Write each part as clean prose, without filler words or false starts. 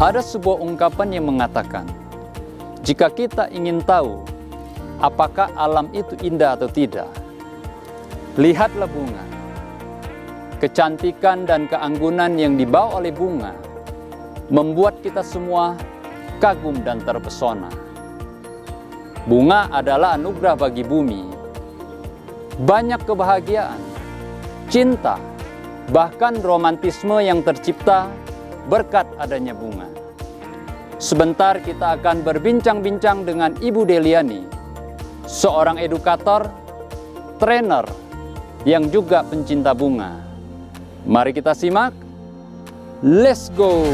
Ada sebuah ungkapan yang mengatakan, jika kita ingin tahu apakah alam itu indah atau tidak, lihatlah bunga. Kecantikan dan keanggunan yang dibawa oleh bunga membuat kita semua kagum dan terpesona. Bunga adalah anugerah bagi bumi. Banyak kebahagiaan, cinta, bahkan romantisme yang tercipta berkat adanya bunga. Sebentar kita akan berbincang-bincang dengan Ibu Deliani, seorang edukator, trainer, yang juga pencinta bunga. Mari kita simak. Let's go!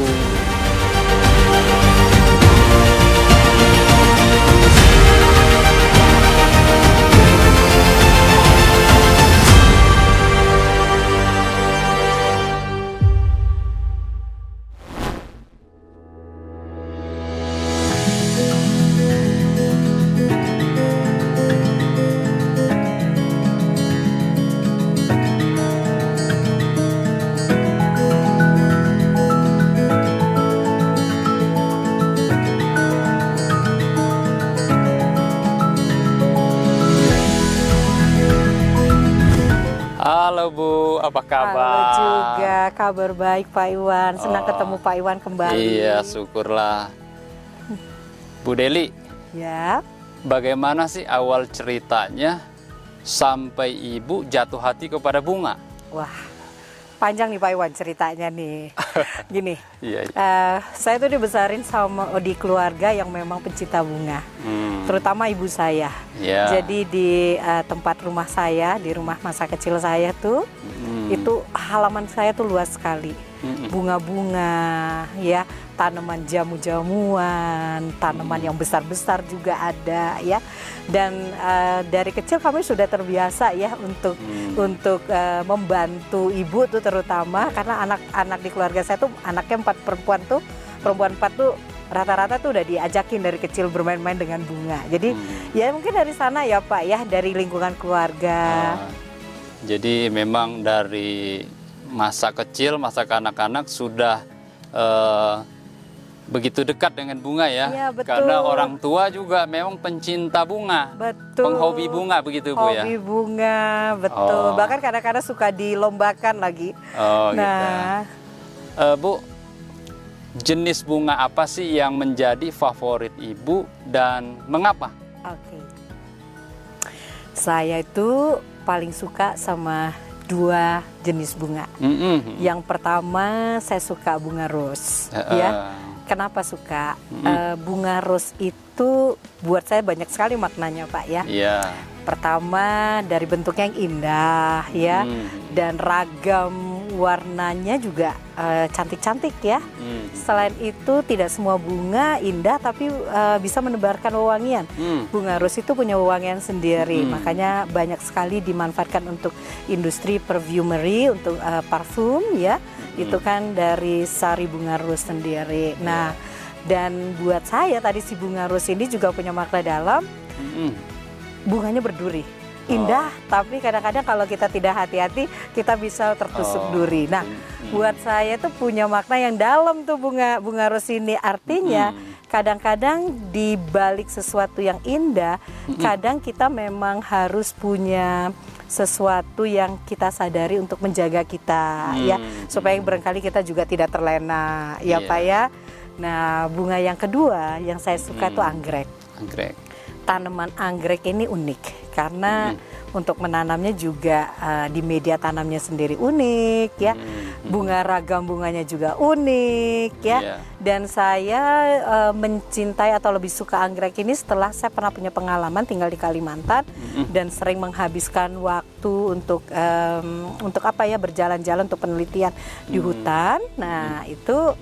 Halo Bu, apa kabar? Halo juga, kabar baik Pak Iwan. Senang ketemu Pak Iwan kembali. Iya, syukurlah. Bu Deli, Ya, bagaimana sih awal ceritanya sampai Ibu jatuh hati kepada bunga? wah panjang nih Pak Iwan ceritanya nih. Gini, Iya. saya tuh dibesarin sama di keluarga yang memang pencinta bunga. Terutama ibu saya. Ya. Jadi di tempat rumah saya, di rumah masa kecil saya tuh, itu halaman saya tuh luas sekali. Bunga-bunga, ya, tanaman jamu-jamuan, tanaman yang besar-besar juga ada, ya. Dan dari kecil kami sudah terbiasa ya untuk membantu ibu tuh terutama karena anak-anak di keluarga saya tuh anaknya 4 perempuan tuh, perempuan 4 tuh rata-rata tuh udah diajakin dari kecil bermain-main dengan bunga. Jadi ya mungkin dari sana ya Pak ya, dari lingkungan keluarga. Jadi memang dari masa kecil, masa kanak-kanak sudah begitu dekat dengan bunga ya. Iya, betul. Karena orang tua juga memang pencinta bunga. Betul. Penghobi bunga begitu Bu ya. Hobi bunga, betul. Oh. Bahkan kadang-kadang suka dilombakan lagi. Oh Nah, gitu. Bu, jenis bunga apa sih yang menjadi favorit Ibu dan mengapa? oke. Saya itu paling suka sama 2 jenis bunga. Yang pertama saya suka bunga rose, ya. Kenapa suka? Bunga rose itu buat saya banyak sekali maknanya Pak ya. Iya. Pertama dari bentuknya yang indah ya, dan ragam warnanya juga cantik-cantik ya. Selain itu tidak semua bunga indah tapi bisa menebarkan wewangian. Bunga rose itu punya wewangian sendiri, makanya banyak sekali dimanfaatkan untuk industri perfumery, untuk parfum ya. Itu kan dari sari bunga rose sendiri. Nah, dan buat saya tadi si bunga rose ini juga punya makna dalam. Bunganya berduri, indah, tapi kadang-kadang kalau kita tidak hati-hati kita bisa tertusuk duri. Nah, buat saya tuh punya makna yang dalam tuh bunga rose ini. Artinya kadang-kadang di balik sesuatu yang indah, kadang kita memang harus punya sesuatu yang kita sadari untuk menjaga kita ya, supaya barangkali kita juga tidak terlena ya Pak ya. Nah, bunga yang kedua yang saya suka tuh anggrek. Anggrek. Tanaman anggrek ini unik karena untuk menanamnya juga di media tanamnya sendiri unik ya. Bunga ragam bunganya juga unik ya. Dan saya mencintai atau lebih suka anggrek ini setelah saya pernah punya pengalaman tinggal di Kalimantan dan sering menghabiskan waktu untuk apa ya, berjalan-jalan untuk penelitian di hutan. Nah, itu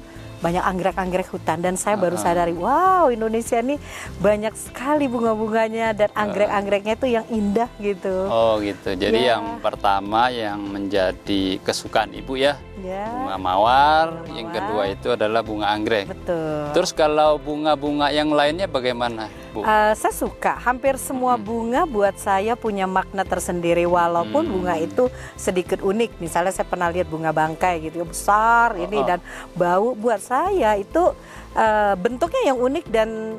banyak anggrek-anggrek hutan dan saya baru sadari, wow, Indonesia ini banyak sekali bunga-bunganya dan anggrek-anggreknya itu yang indah gitu. Oh gitu. Jadi yang pertama yang menjadi kesukaan Ibu ya, bunga mawar. Yang kedua itu adalah bunga anggrek. Betul. Terus kalau bunga-bunga yang lainnya bagaimana? Bu? Saya suka. Hampir semua bunga buat saya punya makna tersendiri. Walaupun bunga itu sedikit unik. Misalnya saya pernah lihat bunga bangkai gitu, besar ini dan bau. Buat saya itu bentuknya yang unik dan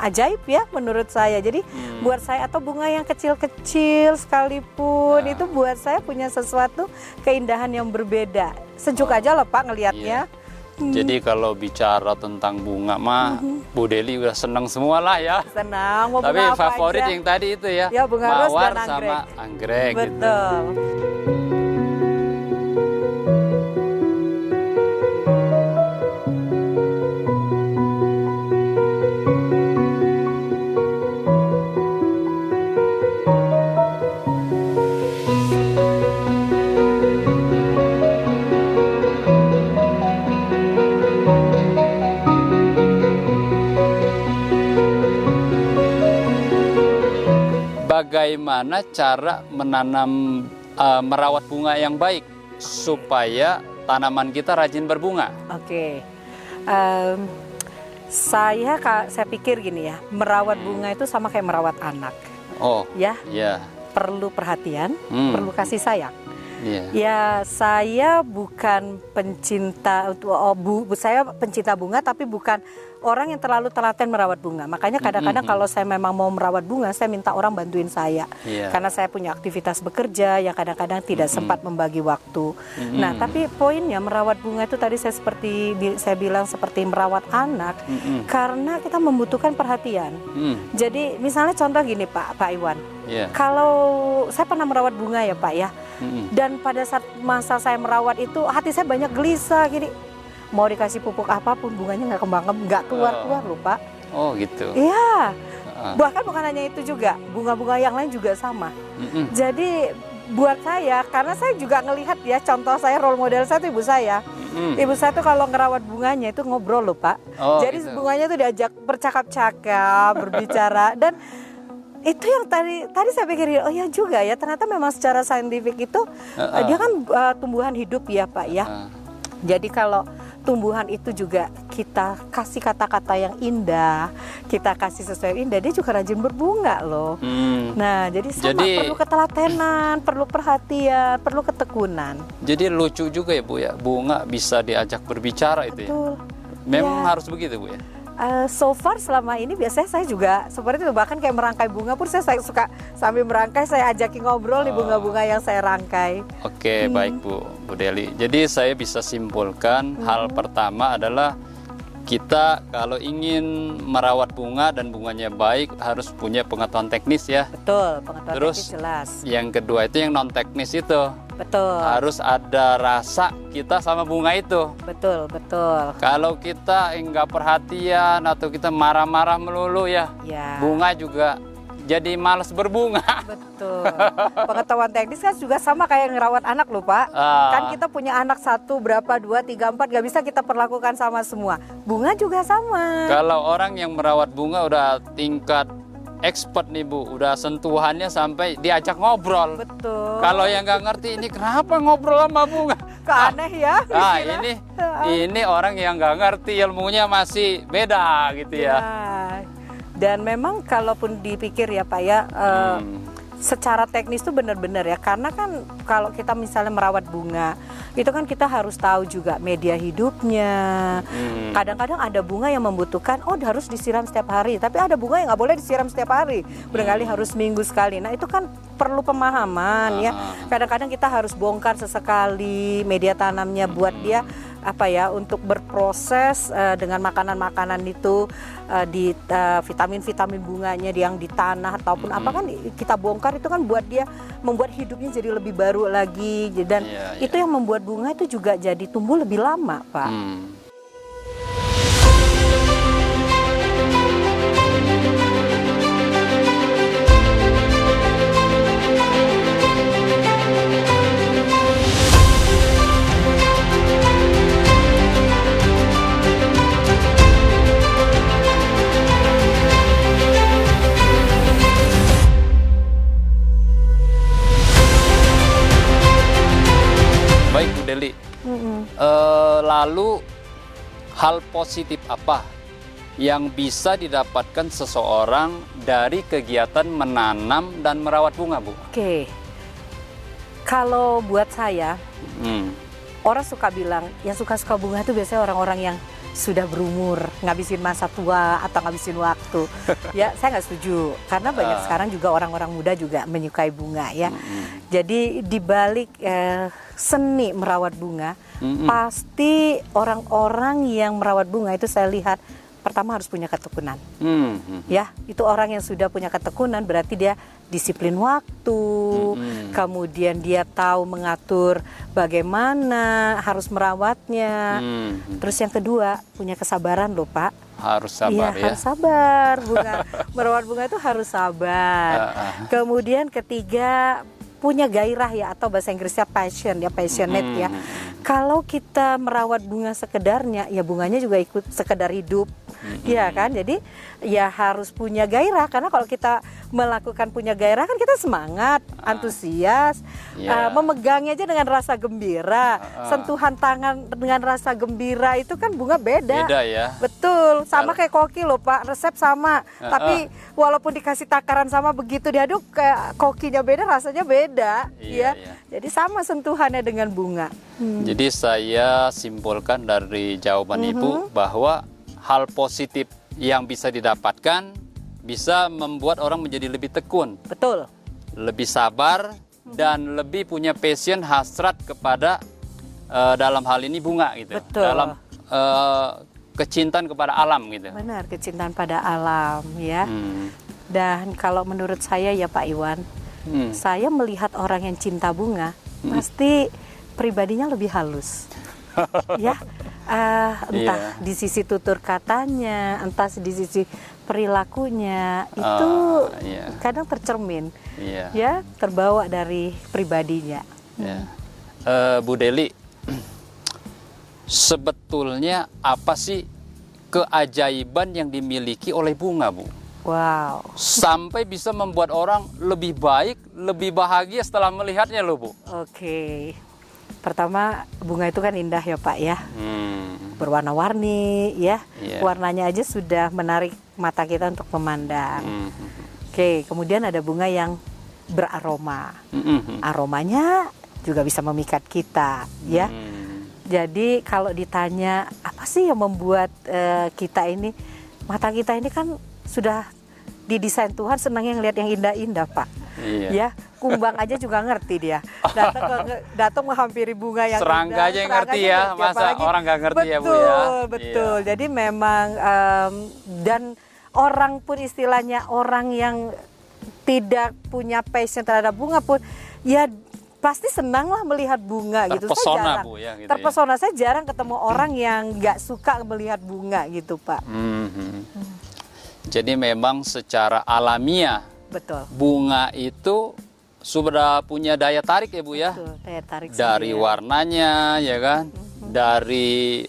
ajaib ya menurut saya. Jadi buat saya, atau bunga yang kecil-kecil sekalipun itu buat saya punya sesuatu keindahan yang berbeda. Sejuk aja loh Pak ngelihatnya. Jadi kalau bicara tentang bunga mah Bu Deli udah seneng semua lah ya. Senang, mau Tapi bunga apa favorit aja. yang tadi itu ya, Ya, bunga ros mawar dan anggrek. sama anggrek gitu. Betul. Bagaimana cara menanam merawat bunga yang baik supaya tanaman kita rajin berbunga? Oke. Saya pikir gini ya, merawat bunga itu sama kayak merawat anak. Oh, Ya, ya, perlu perhatian, perlu kasih sayang. ya. Ya, saya bukan pencinta saya pencinta bunga, tapi bukan orang yang terlalu telaten merawat bunga. Makanya kadang-kadang kalau saya memang mau merawat bunga, saya minta orang bantuin saya. Iya. Karena saya punya aktivitas bekerja yang kadang-kadang tidak sempat membagi waktu. Nah, tapi poinnya merawat bunga itu tadi saya bilang seperti merawat anak, karena kita membutuhkan perhatian. Jadi misalnya contoh gini Pak Iwan. Iya. Kalau saya pernah merawat bunga ya Pak ya, dan pada saat masa saya merawat itu hati saya banyak gelisah gini. Mau dikasih pupuk apapun bunganya nggak keluar loh Pak. Oh gitu. Iya. Bahkan bukan hanya itu juga, bunga-bunga yang lain juga sama. Jadi buat saya, karena saya juga ngelihat ya, contoh saya, role model saya itu ibu saya. Ibu saya tuh kalau ngerawat bunganya itu ngobrol loh Pak. Oh, jadi gitu. bunganya tuh diajak bercakap-cakap, berbicara, dan itu yang tadi saya pikirin, oh ya juga ya, ternyata memang secara saintifik itu dia kan tumbuhan hidup ya Pak ya. Jadi kalau tumbuhan itu juga kita kasih kata-kata yang indah, kita kasih sesuatu yang indah, dia juga rajin berbunga loh. Nah, jadi perlu ketelatenan, perlu perhatian, perlu ketekunan. Jadi lucu juga ya Bu ya, bunga bisa diajak berbicara itu ya. Betul. Memang Ya. harus begitu Bu ya. So far selama ini biasanya saya juga seperti itu, bahkan kayak merangkai bunga pun saya suka sambil merangkai saya ajakin ngobrol nih bunga-bunga yang saya rangkai. Oke, baik Bu Deli. Jadi saya bisa simpulkan hal pertama adalah kita kalau ingin merawat bunga dan bunganya baik harus punya pengetahuan teknis ya. Betul, pengetahuan Terus teknis jelas. yang kedua itu yang non teknis itu. Betul. Harus ada rasa kita sama bunga itu. Betul. Kalau kita nggak perhatian atau kita marah-marah melulu ya, Ya. bunga juga jadi malas berbunga. Betul. Pengetahuan teknis kan juga sama kayak ngerawat anak loh Pak. Kan kita punya anak 1, berapa, 2, 3, 4, gak bisa kita perlakukan sama semua. Bunga juga sama. Kalau orang yang merawat bunga udah tingkat expert nih Bu, udah sentuhannya sampai diajak ngobrol. Betul. Kalau yang nggak ngerti ini kenapa ngobrol sama bunga? Kok aneh ya? Nah istilah. ini orang yang nggak ngerti, ilmunya masih beda gitu ya. Dan memang kalaupun dipikir ya Pak ya, secara teknis itu benar-benar ya, karena kan kalau kita misalnya merawat bunga itu kan kita harus tahu juga media hidupnya. Kadang-kadang ada bunga yang membutuhkan harus disiram setiap hari, tapi ada bunga yang nggak boleh disiram setiap hari, barangkali harus minggu sekali. Nah itu kan perlu pemahaman ya. Kadang-kadang kita harus bongkar sesekali media tanamnya buat dia untuk berproses dengan makanan-makanan itu, di vitamin-vitamin bunganya yang di tanah ataupun apa kan kita bongkar, itu kan buat dia membuat hidupnya jadi lebih baru lagi, dan itu yang membuat bunga itu juga jadi tumbuh lebih lama Pak. Baik Bu Deli, lalu hal positif apa yang bisa didapatkan seseorang dari kegiatan menanam dan merawat bunga, Bu? Oke, kalau buat saya, orang suka bilang yang suka-suka bunga itu biasanya orang-orang yang sudah berumur, ngabisin masa tua atau ngabisin waktu. Ya, saya nggak setuju karena banyak sekarang juga orang-orang muda juga menyukai bunga ya. Jadi di balik seni merawat bunga, pasti orang-orang yang merawat bunga itu saya lihat pertama harus punya ketekunan. Ya, itu orang yang sudah punya ketekunan berarti dia disiplin waktu, kemudian dia tahu mengatur bagaimana harus merawatnya. Terus yang kedua, punya kesabaran loh Pak. Harus sabar ya. Harus sabar. Merawat bunga itu harus sabar. Kemudian ketiga, punya gairah ya, atau bahasa Inggrisnya passion ya, passionate ya. Kalau kita merawat bunga sekedarnya, ya bunganya juga ikut sekedar hidup. Ya kan, jadi ya harus punya gairah, karena kalau kita melakukan punya gairah kan kita semangat, antusias, memegangnya aja dengan rasa gembira, sentuhan tangan dengan rasa gembira itu kan bunga beda. Beda ya. Betul, sama kayak koki loh Pak, resep sama, tapi walaupun dikasih takaran sama begitu diaduk kayak kokinya beda, rasanya beda, ya. Jadi sama sentuhannya dengan bunga. Jadi saya simpulkan dari jawaban Ibu bahwa hal positif yang bisa didapatkan bisa membuat orang menjadi lebih tekun. Betul. Lebih sabar dan lebih punya passion, hasrat kepada dalam hal ini bunga gitu. Betul. Dalam kecintaan kepada alam gitu. Benar, kecintaan pada alam ya. Dan kalau menurut saya ya Pak Iwan, saya melihat orang yang cinta bunga pasti pribadinya lebih halus. Ya. Entah di sisi tutur katanya, entah di sisi perilakunya, itu kadang tercermin, ya, terbawa dari pribadinya. Bu Deli, sebetulnya apa sih keajaiban yang dimiliki oleh bunga, Bu? Wow. Sampai bisa membuat orang lebih baik, lebih bahagia setelah melihatnya loh, Bu. Oke. Pertama, bunga itu kan indah ya Pak ya. Berwarna-warni ya. Warnanya aja sudah menarik mata kita untuk memandang. Oke, kemudian ada bunga yang beraroma. Aromanya juga bisa memikat kita ya. Jadi kalau ditanya apa sih yang membuat kita ini, mata kita ini kan sudah didesain Tuhan senangnya ngelihat yang indah-indah Pak. Ya, kumbang aja juga ngerti dia. Datang menghampiri bunga yang serangga indah. Aja yang ngerti ya, masa apalagi, orang nggak ngerti betul, ya Bu ya. Betul. Jadi memang dan orang pun istilahnya orang yang tidak punya passion terhadap bunga pun ya pasti senang lah melihat bunga gitu. Saya jarang, Bu, ya, gitu terpesona. Saya jarang ketemu orang yang nggak suka melihat bunga gitu Pak. Jadi memang secara alamiah, betul, bunga itu sudah punya daya tarik ya Bu ya. Betul, daya tarik dari sendiri. Warnanya ya kan, dari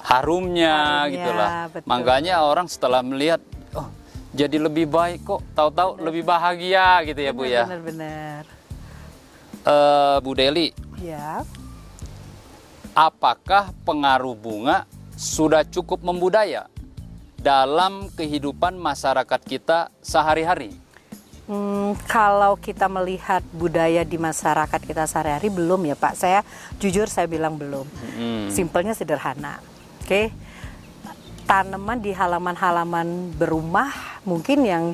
harumnya gitulah. Betul. Makanya orang setelah melihat, oh jadi lebih baik kok, tahu-tahu lebih bahagia gitu ya Bu ya. Benar-benar. Bu Deli, ya. Apakah pengaruh bunga sudah cukup membudaya dalam kehidupan masyarakat kita sehari-hari? Kalau kita melihat budaya di masyarakat kita sehari-hari belum ya Pak. Saya jujur saya bilang belum. Simpelnya sederhana. Oke. Tanaman di halaman-halaman berumah mungkin yang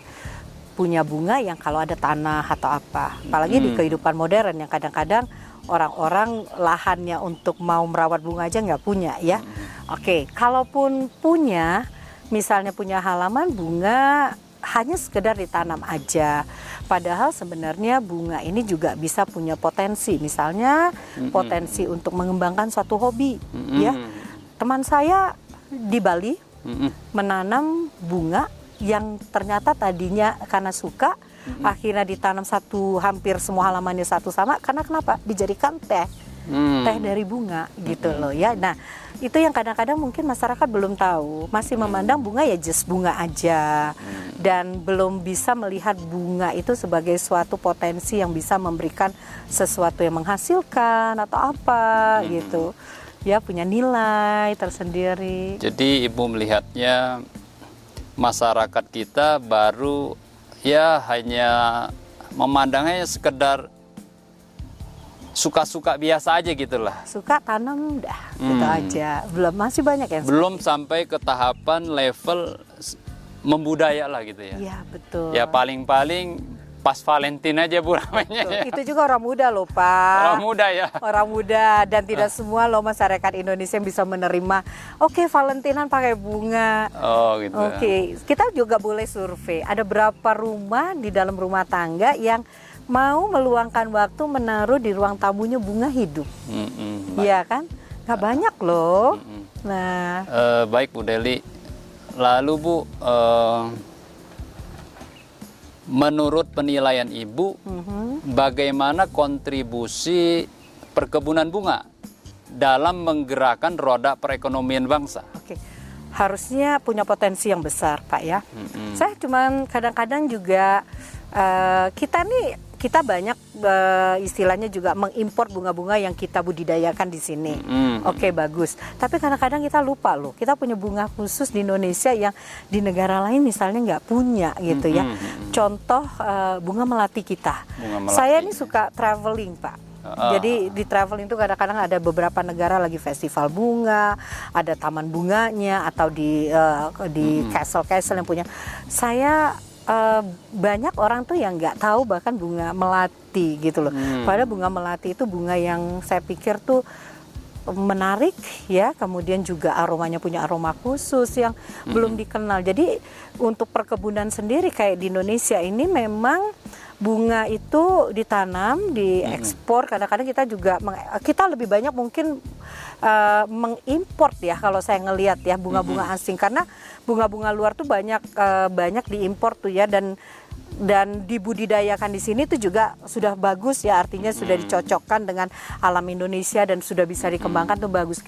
punya bunga yang kalau ada tanah atau apa. Apalagi di kehidupan modern yang kadang-kadang orang-orang lahannya untuk mau merawat bunga aja nggak punya ya. Oke, kalaupun punya, misalnya punya halaman bunga hanya sekedar ditanam aja. Padahal sebenarnya bunga ini juga bisa punya potensi. Misalnya potensi untuk mengembangkan suatu hobi. Ya, teman saya di Bali menanam bunga yang ternyata tadinya karena suka, akhirnya ditanam hampir semua halamannya satu sama. Karena kenapa? Dijadikan teh dari bunga gitu loh ya. Nah, itu yang kadang-kadang mungkin masyarakat belum tahu, masih memandang bunga ya just bunga aja, dan belum bisa melihat bunga itu sebagai suatu potensi yang bisa memberikan sesuatu yang menghasilkan atau apa gitu ya, punya nilai tersendiri. Jadi Ibu melihatnya masyarakat kita baru ya hanya memandangnya sekedar suka-suka biasa aja gitulah. Suka tanam dah, gitu aja. Masih banyak yang Belum sampai ke tahapan level membudaya lah gitu ya. Iya, betul. Ya paling-paling pas Valentine aja Bu namanya. Betul. Itu juga orang muda loh, Pak. Orang muda ya. Orang muda, dan tidak semua loh masyarakat Indonesia yang bisa menerima. Oke, Valentinan pakai bunga. Oh gitu. Oke, kita juga boleh survei. Ada berapa rumah di dalam rumah tangga yang mau meluangkan waktu menaruh di ruang tamunya bunga hidup? Iya kan? Nggak banyak loh. Nah, baik Bu Deli. Lalu Bu, menurut penilaian Ibu, bagaimana kontribusi perkebunan bunga dalam menggerakkan roda perekonomian bangsa? oke. Harusnya punya potensi yang besar, Pak ya. Saya cuman kadang-kadang juga kita banyak istilahnya juga mengimpor bunga-bunga yang kita budidayakan di sini. Oke, bagus. Tapi kadang-kadang kita lupa loh, kita punya bunga khusus di Indonesia yang di negara lain misalnya nggak punya gitu ya. Contoh bunga melati kita. Bunga melati. Saya ini suka traveling, Pak. Jadi di traveling itu kadang-kadang ada beberapa negara lagi festival bunga, ada taman bunganya, atau di castle-castle yang punya. Saya banyak orang tuh yang nggak tahu bahkan bunga melati gitu loh. Padahal bunga melati itu bunga yang saya pikir tuh menarik ya, kemudian juga aromanya punya aroma khusus yang belum dikenal. Jadi untuk perkebunan sendiri kayak di Indonesia ini memang bunga itu ditanam, diekspor. Kadang-kadang kita juga kita lebih banyak mungkin mengimport ya kalau saya ngelihat ya bunga-bunga asing, karena bunga-bunga luar tuh banyak diimpor tuh ya, dan dibudidayakan di sini tuh juga sudah bagus ya, artinya sudah dicocokkan dengan alam Indonesia dan sudah bisa dikembangkan tuh bagus.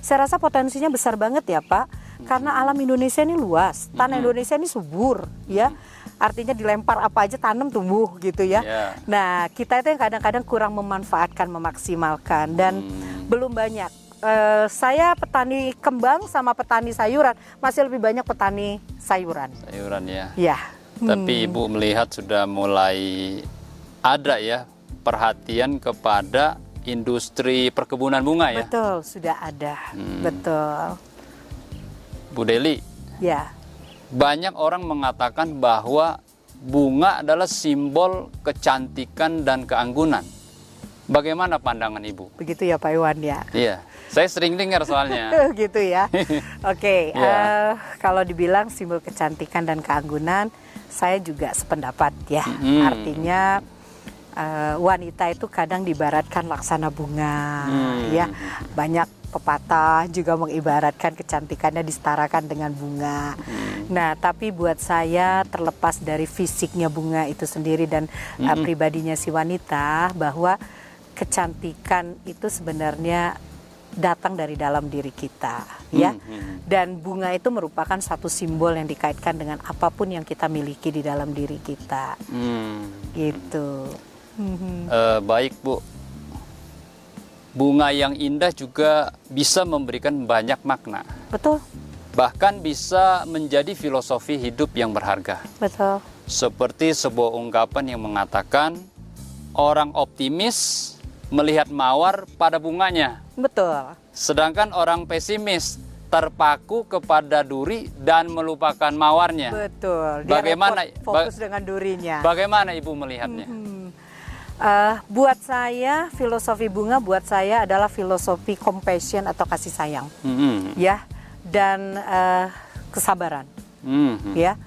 Saya rasa potensinya besar banget ya Pak, karena alam Indonesia ini luas, tanah Indonesia ini subur ya. Artinya dilempar apa aja tanam tumbuh gitu ya. Nah, kita itu yang kadang-kadang kurang memanfaatkan, memaksimalkan, dan belum banyak. Saya petani kembang sama petani sayuran, masih lebih banyak petani sayuran. Sayuran ya. Ya. Tapi Ibu melihat sudah mulai ada ya perhatian kepada industri perkebunan bunga ya. Betul, sudah ada. Betul. Bu Deli. Ya. Banyak orang mengatakan bahwa bunga adalah simbol kecantikan dan keanggunan. Bagaimana pandangan Ibu? Begitu ya Pak Iwan ya? Iya, saya sering dengar soalnya. Gitu ya. Oke, kalau dibilang simbol kecantikan dan keanggunan, saya juga sependapat ya. Artinya wanita itu kadang diibaratkan laksana bunga, ya. Banyak pepatah juga mengibaratkan kecantikannya disetarakan dengan bunga. Nah, tapi buat saya terlepas dari fisiknya bunga itu sendiri dan pribadinya si wanita, bahwa kecantikan itu sebenarnya datang dari dalam diri kita, ya. Dan bunga itu merupakan satu simbol yang dikaitkan dengan apapun yang kita miliki di dalam diri kita. Gitu. Baik Bu. Bunga yang indah juga bisa memberikan banyak makna. Betul. Bahkan bisa menjadi filosofi hidup yang berharga. Betul. Seperti sebuah ungkapan yang mengatakan, orang optimis melihat mawar pada bunganya. Betul. Sedangkan orang pesimis terpaku kepada duri dan melupakan mawarnya. Betul. Dia Bagaimana fokus dengan durinya. Bagaimana Ibu melihatnya? Buat saya filosofi bunga buat saya adalah filosofi compassion atau kasih sayang, ya, dan kesabaran, ya.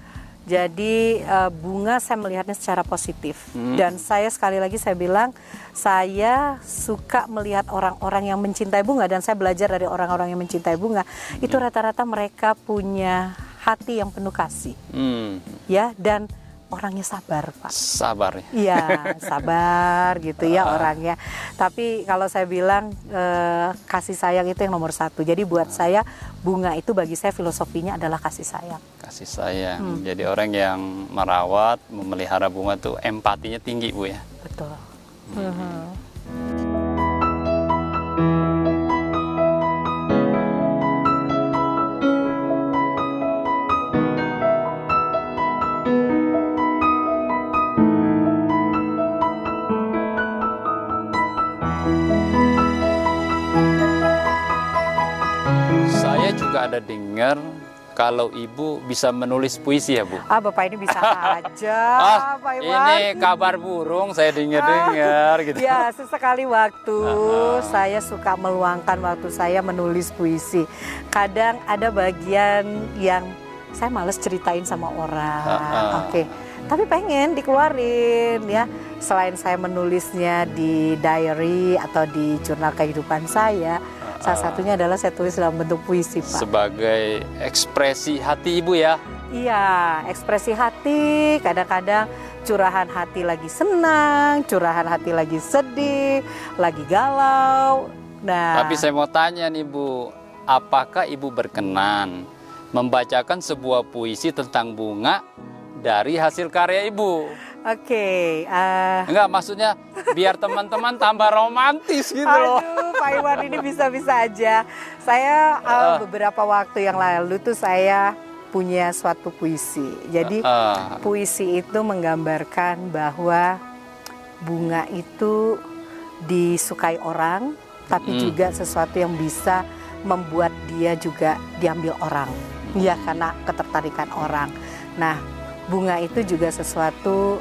Jadi bunga saya melihatnya secara positif, dan saya sekali lagi saya bilang saya suka melihat orang-orang yang mencintai bunga, dan saya belajar dari orang-orang yang mencintai bunga itu rata-rata mereka punya hati yang penuh kasih, ya, dan orangnya sabar Pak. Sabar ya? Iya, sabar gitu ya orangnya. Tapi kalau saya bilang kasih sayang itu yang nomor satu. Jadi buat saya bunga itu bagi saya filosofinya adalah kasih sayang. Kasih sayang. Jadi orang yang merawat, memelihara bunga tuh empatinya tinggi Bu ya? Betul. juga ada dengar kalau Ibu bisa menulis puisi ya, Bu? Bapak ini bisa aja, Pak Iwan. Ini kabar burung saya dengar-dengar gitu. Ya, sesekali waktu saya suka meluangkan waktu saya menulis puisi. Kadang ada bagian yang saya males ceritain sama orang. Oke. Tapi pengen dikeluarin ya. Selain saya menulisnya di diary atau di jurnal kehidupan saya, salah satunya adalah saya tulis dalam bentuk puisi, Pak. Sebagai ekspresi hati Ibu ya? Iya, ekspresi hati, kadang-kadang curahan hati lagi senang, curahan hati lagi sedih, lagi galau. Nah, Tapi saya mau tanya nih Bu, apakah Ibu berkenan membacakan sebuah puisi tentang bunga dari hasil karya Ibu? Oke. Enggak, maksudnya biar teman-teman tambah romantis gitu loh. Aduh, Pak Iwan ini bisa-bisa aja. Saya beberapa waktu yang lalu tuh saya punya suatu puisi. Jadi puisi itu menggambarkan bahwa bunga itu disukai orang, tapi juga sesuatu yang bisa membuat dia juga diambil orang. Ya, karena ketertarikan orang. Nah, bunga itu juga sesuatu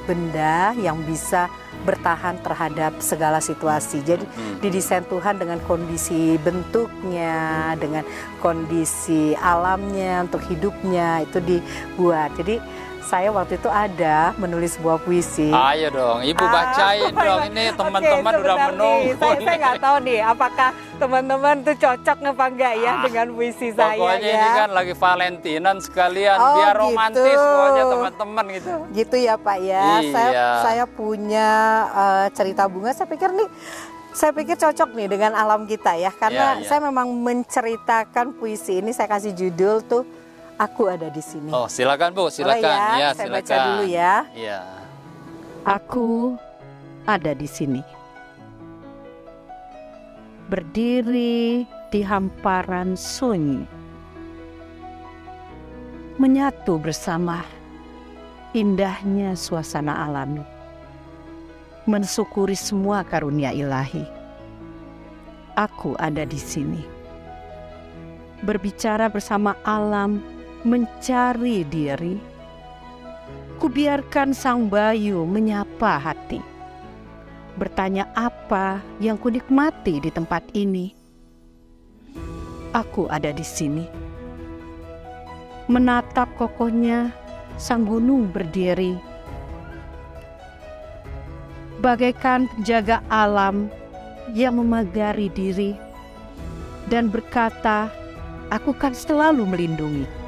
benda yang bisa bertahan terhadap segala situasi. Jadi didesain Tuhan dengan kondisi bentuknya, dengan kondisi alamnya untuk hidupnya itu dibuat. Jadi saya waktu itu ada menulis sebuah puisi. Ayo dong, Ibu bacain dong. Ini teman-teman udah menunggu. Saya nggak tahu nih apakah teman-teman tuh cocok apa enggak ya dengan puisi saya. Pokoknya ya. ini kan lagi Valentinan sekalian, Oh, biar gitu. romantis pokoknya teman-teman gitu. Gitu ya Pak ya. Iya. Saya punya cerita bunga. Saya pikir cocok nih dengan alam kita ya. Karena Iya. saya memang menceritakan puisi ini. Saya kasih judul tuh Aku Ada di Sini. Oh, silakan Bu, silakan. Boleh Ya, saya silakan. baca dulu ya. Iya. Aku ada di sini. Berdiri di hamparan sunyi. Menyatu bersama indahnya suasana alami. Mensyukuri semua karunia ilahi. Aku ada di sini. Berbicara bersama alam, mencari diri. Kubiarkan sang bayu menyapa hati. Bertanya apa yang kunikmati di tempat ini. Aku ada di sini. Menatap kokohnya sang gunung berdiri. Bagaikan penjaga alam yang memagari diri dan berkata, aku kan selalu melindungi.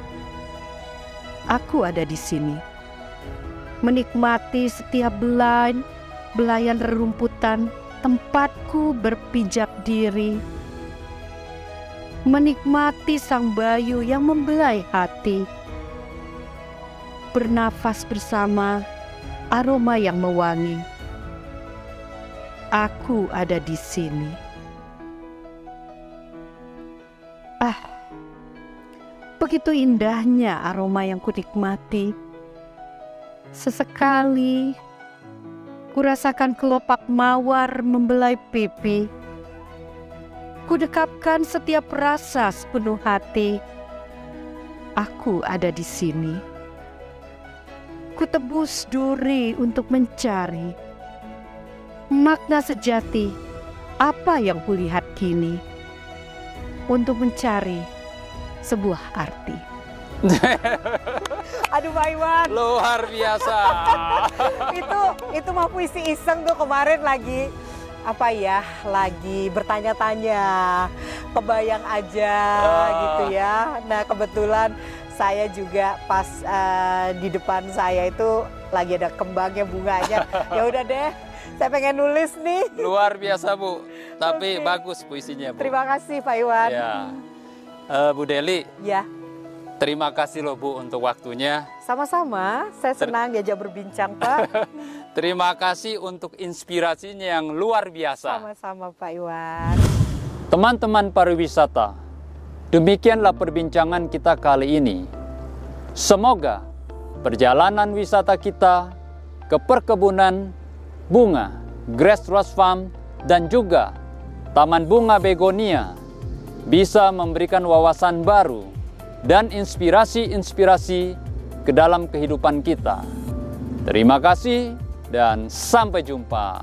Aku ada di sini, menikmati setiap belayan rerumputan tempatku berpijak diri. Menikmati sang bayu yang membelai hati. Bernafas bersama aroma yang mewangi. Aku ada di sini. Begitu indahnya aroma yang kunikmati. Sesekali kurasakan kelopak mawar membelai pipi. Kudekapkan setiap rasa sepenuh hati. Aku ada di sini. Kutebus duri untuk mencari makna sejati apa yang kulihat kini. Untuk mencari sebuah arti. Aduh Pak Iwan, Luar biasa. itu mah puisi iseng tuh kemarin lagi lagi bertanya-tanya, kebayang aja gitu ya. Nah kebetulan saya juga pas di depan saya itu lagi ada kembangnya, bunganya. Ya udah deh, saya pengen nulis nih. Luar biasa Bu, tapi bagus puisinya Bu. Terima kasih Pak Iwan. Ya. Bu Deli, Ya, terima kasih loh Bu untuk waktunya. sama-sama. Saya senang diajak berbincang Pak. Terima kasih untuk inspirasinya yang luar biasa. Sama-sama Pak Iwan. Teman-teman pariwisata, demikianlah perbincangan kita kali ini. Semoga perjalanan wisata kita ke perkebunan bunga Grass Rose Farm dan juga Taman Bunga Begonia bisa memberikan wawasan baru dan inspirasi-inspirasi ke dalam kehidupan kita. Terima kasih dan sampai jumpa.